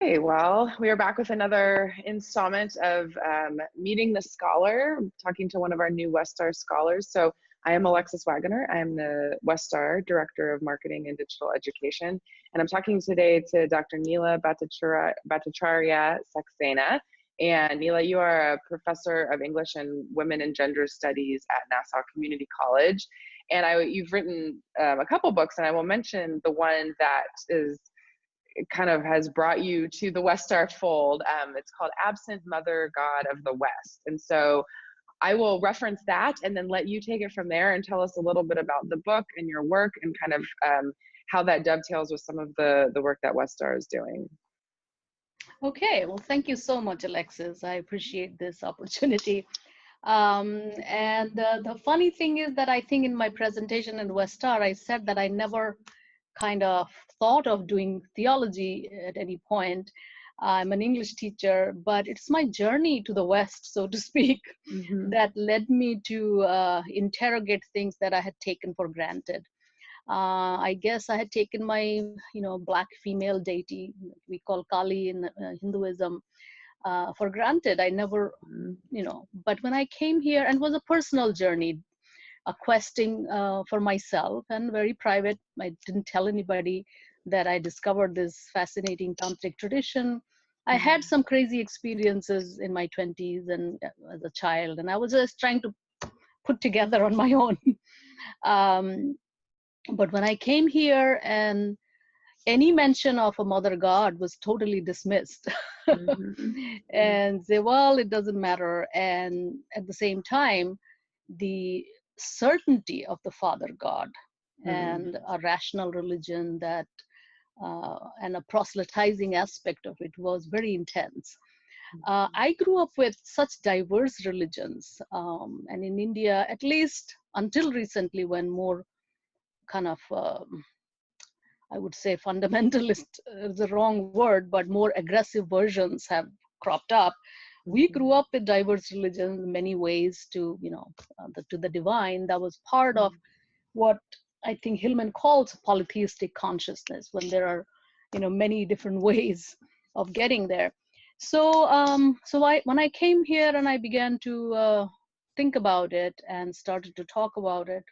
Okay, well, we are back with another installment of Meeting the Scholar, talking to one of our new Westar scholars. So I am Alexis Wagoner. I'm the Westar Director of Marketing and Digital Education. And I'm talking today to Dr. Neela Battacharya Saxena. And Neela, you are a professor of English and Women and Gender Studies at Nassau Community College. And you've written a couple books, and I will mention the one that kind of has brought you to the Westar fold. It's called Absent Mother God of the West. And so I will reference that and then let you take it from there and tell us a little bit about the book and your work and kind of how that dovetails with some of the work that Westar is doing. Okay, well, thank you so much, Alexis. I appreciate this opportunity. The funny thing is that I think in my presentation in Westar, I said that I never kind of thought of doing theology at any point. I'm an English teacher, but it's my journey to the West, so to speak, that led me to interrogate things that I had taken for granted. I guess I had taken my, Black female deity, we call Kali in Hinduism, for granted. I never, but when I came here, and it was a personal journey, a questing for myself and very private. I didn't tell anybody that I discovered this fascinating tantric tradition. I had some crazy experiences in my 20s and as a child, and I was just trying to put together on my own. But when I came here, and any mention of a mother god was totally dismissed and say, well, it doesn't matter. And at the same time, the certainty of the Father God and a rational religion that and a proselytizing aspect of it was very intense. I grew up with such diverse religions, and in India, at least until recently, when more kind of I would say fundamentalist is the wrong word, but more aggressive versions have cropped up. We grew up with diverse religions in many ways to the divine. That was part of what I think Hillman calls polytheistic consciousness, when there are many different ways of getting there. So when I came here and I began to think about it and started to talk about it,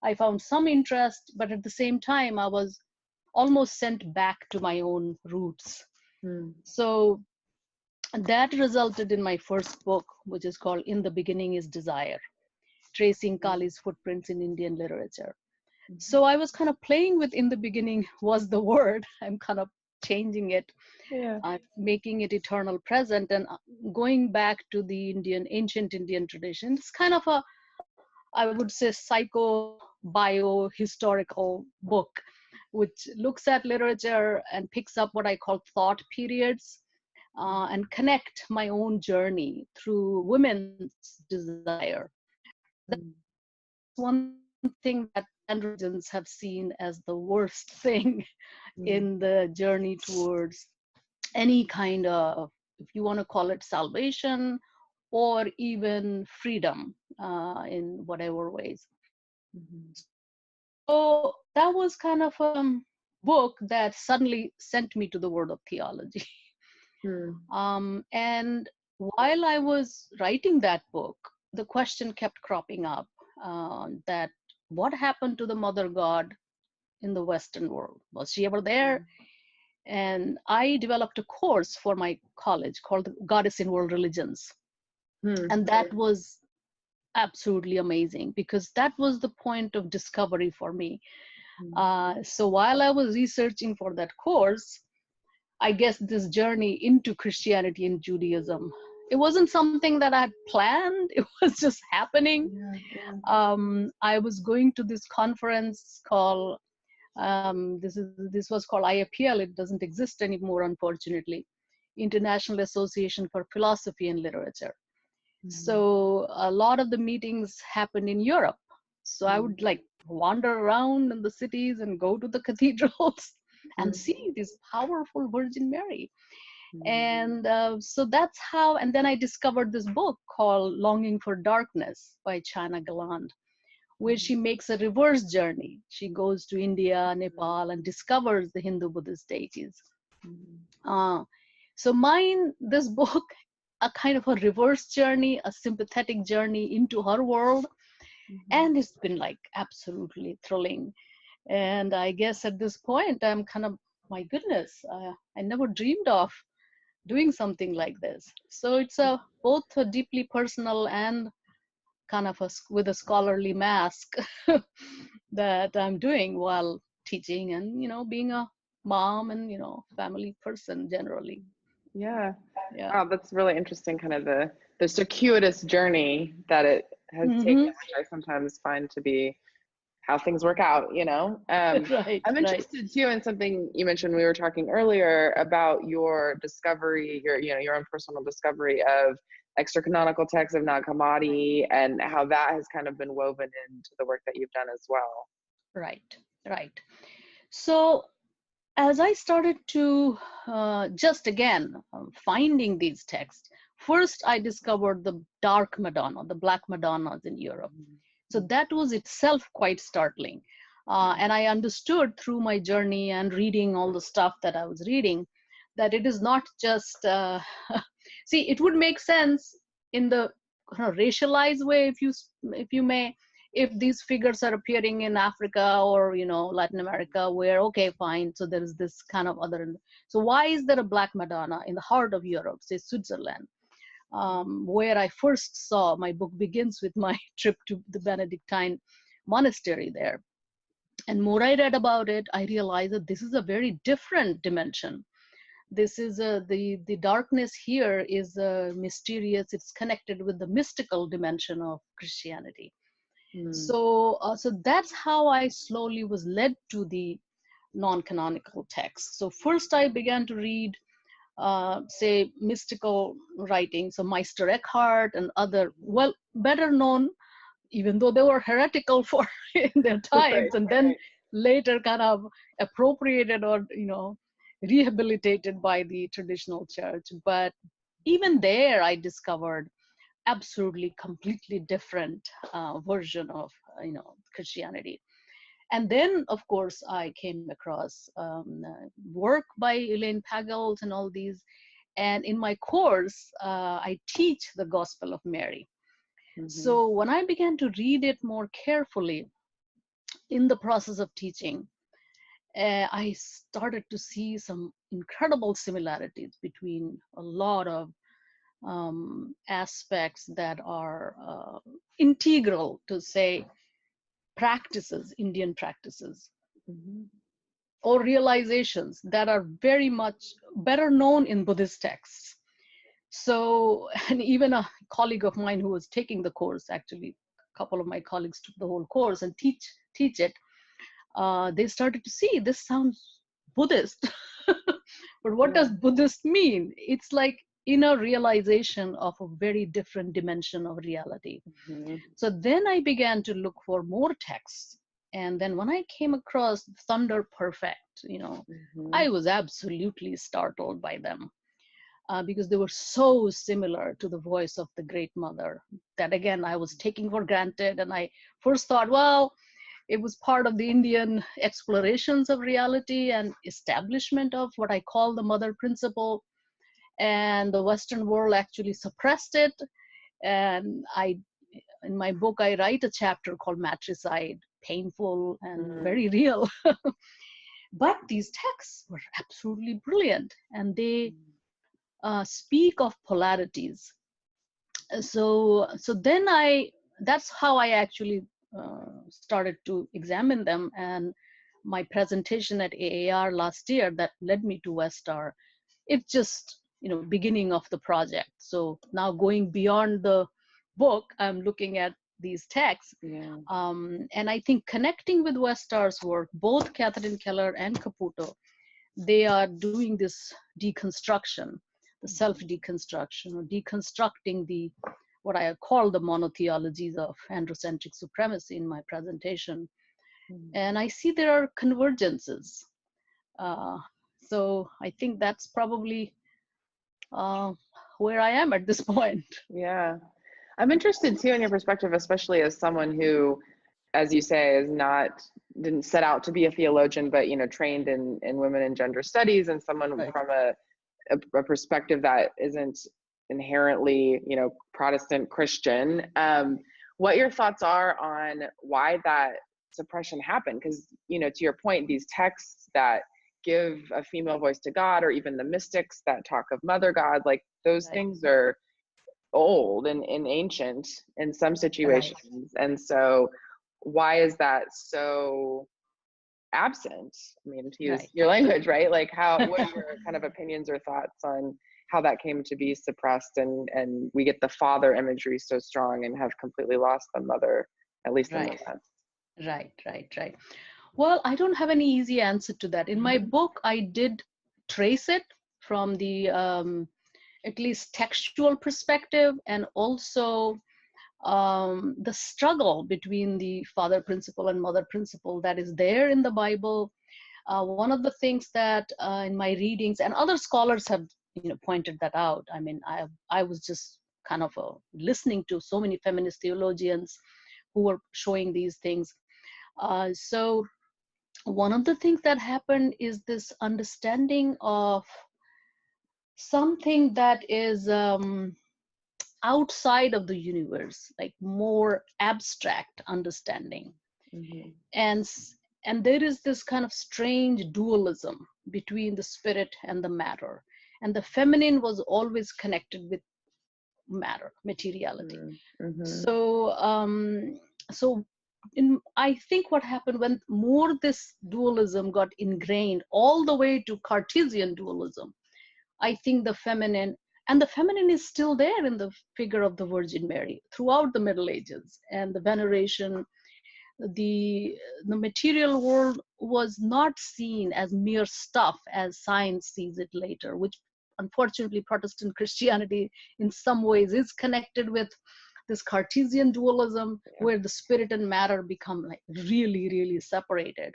I found some interest, but at the same time I was almost sent back to my own roots. So that resulted in my first book, which is called In the Beginning is Desire, Tracing Kali's Footprints in Indian Literature. So I was kind of playing with in the beginning was the word. I'm kind of changing it, making it eternal present, and going back to the ancient Indian tradition. It's kind of a, I would say, psycho-bio-historical book, which looks at literature and picks up what I call thought periods, and connect my own journey through women's desire. That's one thing that androgens have seen as the worst thing in the journey towards any kind of, if you want to call it salvation or even freedom in whatever ways. So that was kind of a book that suddenly sent me to the world of theology. And while I was writing that book, the question kept cropping up that what happened to the mother god in the Western world? Was she ever there? And I developed a course for my college called Goddess in World Religions. And that was absolutely amazing, because that was the point of discovery for me. So while I was researching for that course, I guess this journey into Christianity and Judaism, it wasn't something that I had planned. It was just happening. I was going to this conference called, this was called IAPL. It doesn't exist anymore, unfortunately, International Association for Philosophy and Literature. So a lot of the meetings happened in Europe. So I would wander around in the cities and go to the cathedrals and see this powerful Virgin Mary. And so that's how, and then I discovered this book called Longing for Darkness by China Galland, where she makes a reverse journey. She goes to India, Nepal, and discovers the Hindu Buddhist deities. So this book, a kind of a reverse journey, a sympathetic journey into her world. And it's been like absolutely thrilling. And I guess at this point, I'm kind of, my goodness, I never dreamed of doing something like this. So it's both a deeply personal and kind of with a scholarly mask that I'm doing while teaching and, being a mom and, family person generally. Yeah. Yeah. Wow, that's really interesting, kind of the circuitous journey that it has taken, which I sometimes find to be how things work out, Right, I'm right. interested too in something you mentioned. We were talking earlier about your discovery, your own personal discovery of extra-canonical texts of Nag Hammadi, and how that has kind of been woven into the work that you've done as well. Right, right. So as I started to just again finding these texts, first I discovered the dark Madonna, the Black Madonnas in Europe. So that was itself quite startling. And I understood through my journey and reading all the stuff that I was reading that it is not just, see, it would make sense in the racialized way, if you may, if these figures are appearing in Africa or Latin America, where okay, fine, so there is this kind of other. So why is there a Black Madonna in the heart of Europe, say Switzerland, where I first saw? My book begins with my trip to the Benedictine monastery there, and more I read about it, I realized that this is a very different dimension. This is the darkness here is mysterious. It's connected with the mystical dimension of Christianity. So that's how I slowly was led to the non-canonical texts. So first I began to read, say, mystical writings of Meister Eckhart and other, well, better known, even though they were heretical for in their times, and then later kind of appropriated or rehabilitated by the traditional church. But even there, I discovered absolutely completely different version of Christianity. And then of course I came across work by Elaine Pagels and all these, and in my course I teach the Gospel of Mary. So when I began to read it more carefully in the process of teaching, I started to see some incredible similarities between a lot of aspects that are integral to, say, practices, Indian practices, or realizations that are very much better known in Buddhist texts. So, and even a colleague of mine who was taking the course, actually, a couple of my colleagues took the whole course and teach it. They started to see this sounds Buddhist, but what does Buddhist mean? It's like inner realization of a very different dimension of reality. So then I began to look for more texts. And then when I came across Thunder Perfect, I was absolutely startled by them because they were so similar to the voice of the Great Mother that, again, I was taking for granted. And I first thought, well, it was part of the Indian explorations of reality and establishment of what I call the mother principle. And the Western world actually suppressed it. And in my book, I write a chapter called Matricide, painful and very real. But these texts were absolutely brilliant, and they speak of polarities. So then that's how I actually started to examine them. And my presentation at AAR last year that led me to Westar, it's just beginning of the project. So now going beyond the book, I'm looking at these texts. And I think connecting with Westar's work, both Catherine Keller and Caputo, they are doing this deconstruction, the self-deconstruction, or deconstructing what I call the monotheologies of androcentric supremacy in my presentation. And I see there are convergences. So I think that's probably where I am at this point. Yeah. I'm interested too in your perspective, especially as someone who, as you say, didn't set out to be a theologian, but trained in women and gender studies, and someone from a perspective that isn't inherently, you know, Protestant Christian. What your thoughts are on why that suppression happened? Because, you know, to your point, these texts that give a female voice to God, or even the mystics that talk of Mother God, like those things are old and ancient in some situations. And so why is that so absent? I mean, to use your language, right? Like what are your kind of opinions or thoughts on how that came to be suppressed, and we get the father imagery so strong and have completely lost the mother, at least in the West? Right. Well, I don't have any easy answer to that. In my book, I did trace it from the at least textual perspective, and also the struggle between the father principle and mother principle that is there in the Bible. One of the things that in my readings, and other scholars have, you know, pointed that out. I mean, I was just kind of listening to so many feminist theologians who were showing these things. So one of the things that happened is this understanding of something that is outside of the universe, like more abstract understanding. And there is this kind of strange dualism between the spirit and the matter, and the feminine was always connected with matter, materiality. So I think what happened, when more this dualism got ingrained all the way to Cartesian dualism, I think the feminine is still there in the figure of the Virgin Mary throughout the Middle Ages, and the veneration. The material world was not seen as mere stuff as science sees it later, which unfortunately Protestant Christianity in some ways is connected with this Cartesian dualism, where the spirit and matter become like really, really separated.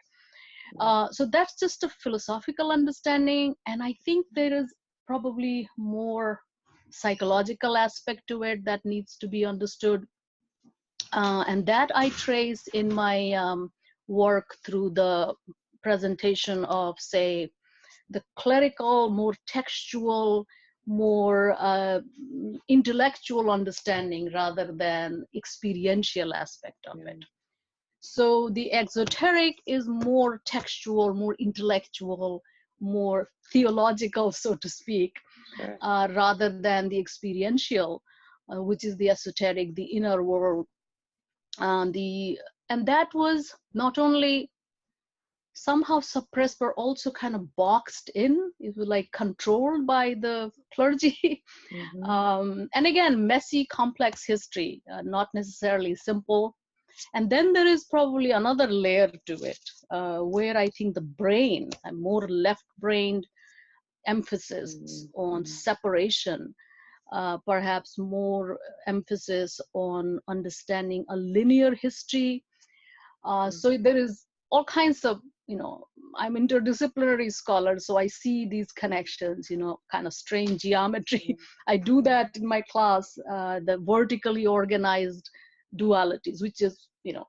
So that's just a philosophical understanding, and I think there is probably more psychological aspect to it that needs to be understood. And that I trace in my work through the presentation of, say, the clerical, more textual, more intellectual understanding rather than experiential aspect of it. So the exoteric is more textual, more intellectual, more theological, so to speak, rather than the experiential, which is the esoteric, the inner world. And that was not only somehow suppressed, but also kind of boxed in. It was like controlled by the clergy. And again, messy, complex history, not necessarily simple. And then there is probably another layer to it, where I think the brain, a more left-brained emphasis on separation, perhaps more emphasis on understanding a linear history. So there is all kinds of, you know, I'm interdisciplinary scholar, so I see these connections, you know, kind of strange geometry. I do that in my class, the vertically organized dualities, which is, you know,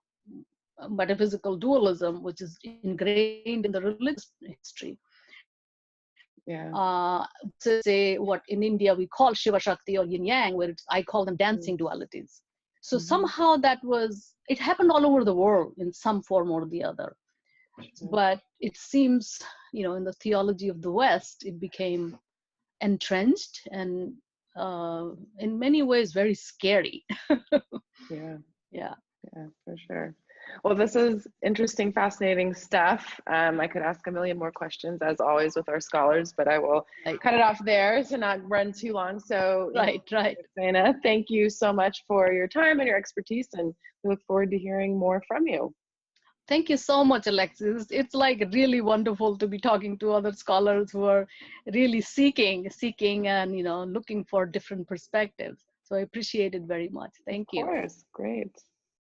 metaphysical dualism, which is ingrained in the religious history. Say what in India we call Shiva Shakti or Yin Yang, where I call them dancing dualities. So somehow it happened all over the world in some form or the other. But it seems, you know, in the theology of the West, it became entrenched and in many ways very scary. Yeah, for sure. Well, this is interesting, fascinating stuff. I could ask a million more questions, as always, with our scholars, but I will cut it off there to not run too long. So, Saxena, thank you so much for your time and your expertise, and we look forward to hearing more from you. Thank you so much, Alexis. It's like really wonderful to be talking to other scholars who are really seeking and, you know, looking for different perspectives. So I appreciate it very much. Thank you. Of course, great.